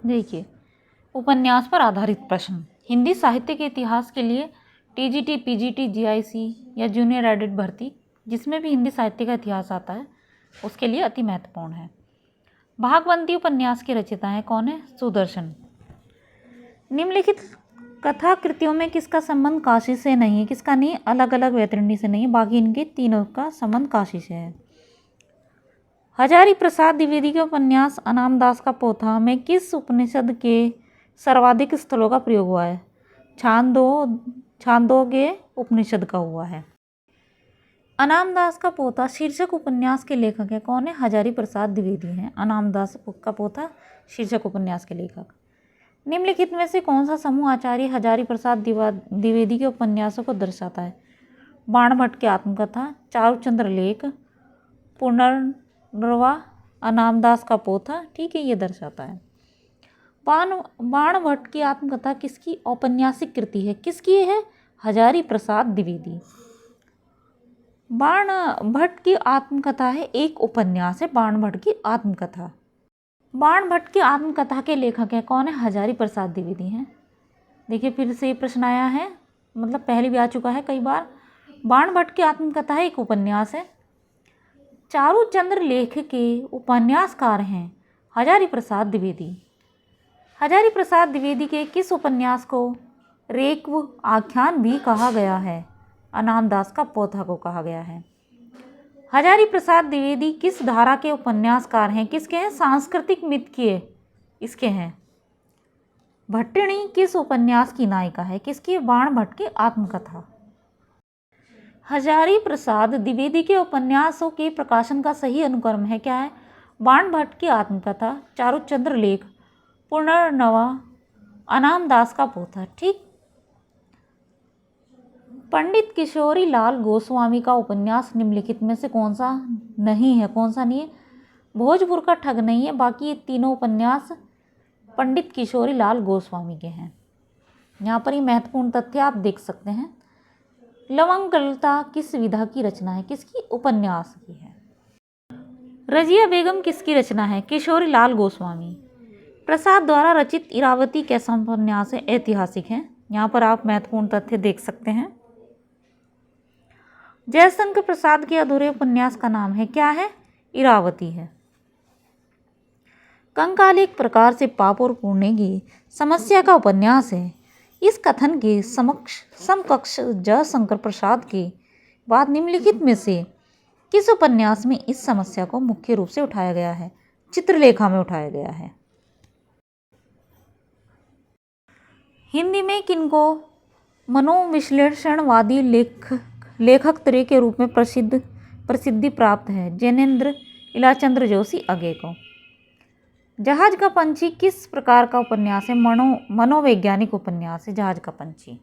देखिए, उपन्यास पर आधारित प्रश्न। हिंदी साहित्य के इतिहास के लिए टीजीटी, पीजीटी, जीआईसी या जूनियर एडिट भर्ती, जिसमें भी हिंदी साहित्य का इतिहास आता है, उसके लिए अति महत्वपूर्ण है। भागवंती उपन्यास के रचयिता हैं कौन है? सुदर्शन। निम्नलिखित कथा कृतियों में किसका संबंध काशी से नहीं है? किसका नहीं? अलग अलग वैतरणी से नहीं है, बाकी इनके तीनों का संबंध काशी से है। हजारी प्रसाद द्विवेदी के उपन्यास अनामदास का पोथा में किस उपनिषद के सर्वाधिक स्थलों का प्रयोग हुआ है? छांदोग्य उपनिषद का हुआ है। अनामदास का पोथा शीर्षक उपन्यास के लेखक है कौन है? हजारी प्रसाद द्विवेदी हैं अनामदास का पोथा शीर्षक उपन्यास के लेखक। निम्नलिखित में से कौन सा समूह आचार्य हजारी प्रसाद द्विवेदी के उपन्यासों को दर्शाता है? बाणभट्ट की आत्मकथा, चारुचंद्र लेख, पुनर्नवा, अनामदास का पोथा। ठीक है, ये दर्शाता है। बाणभट्ट की आत्मकथा किसकी औपन्यासिक कृति है? किसकी है? हजारी प्रसाद द्विवेदी। बाणभट्ट की आत्मकथा है, एक उपन्यास है बाणभट्ट की आत्मकथा। बाणभट्ट की आत्मकथा के लेखक है कौन है? हजारी प्रसाद द्विवेदी हैं। देखिए, फिर से प्रश्न आया है, मतलब पहले भी आ चुका है कई बार। बाणभट्ट की आत्मकथा है, एक उपन्यास है। चारुचंद्र लेख के उपन्यासकार हैं हजारी प्रसाद द्विवेदी। हजारी प्रसाद द्विवेदी के किस उपन्यास को रेक्व आख्यान भी कहा गया है? अनामदास का पोथा को कहा गया है। हजारी प्रसाद द्विवेदी किस धारा के उपन्यासकार हैं? किसके हैं? सांस्कृतिक मिथ के इसके हैं। भट्टिणी किस उपन्यास की नायिका है? किसकी? बाणभट्ट की आत्मकथा। हजारी प्रसाद द्विवेदी के उपन्यासों के प्रकाशन का सही अनुक्रम है क्या है? बाणभट्ट की आत्मकथा, चारुचंद्र लेख, पुनर्नवा, अनामदास का पोथा। ठीक। पंडित किशोरी लाल गोस्वामी का उपन्यास निम्नलिखित में से कौन सा नहीं है? कौन सा नहीं है? भोजपुर का ठग नहीं है, बाकी ये तीनों उपन्यास पंडित किशोरी लाल गोस्वामी के हैं। यहाँ पर ये महत्वपूर्ण तथ्य आप देख सकते हैं। लवंग ललता किस विधा की रचना है? किसकी? उपन्यास की है। रजिया बेगम किसकी रचना है? किशोरी लाल गोस्वामी। प्रसाद द्वारा रचित इरावती कैसा उपन्यास है? ऐतिहासिक है। यहाँ पर आप महत्वपूर्ण तथ्य देख सकते हैं। जयशंकर प्रसाद के अधूरे उपन्यास का नाम है क्या है? इरावती है। कंकाल एक प्रकार से पाप और पुण्य की समस्या का उपन्यास है। इस कथन के समकक्ष जयशंकर प्रसाद के बाद निम्नलिखित में से किस उपन्यास में इस समस्या को मुख्य रूप से उठाया गया है? चित्रलेखा में उठाया गया है। हिंदी में किनको मनोविश्लेषणवादी लेखक त्रय के रूप में प्रसिद्धि प्राप्त है? जैनेन्द्र, इलाचंद्र जोशी, अगे को। जहाज का पंछी किस प्रकार का उपन्यास है? मनोवैज्ञानिक उपन्यास है जहाज का पंछी।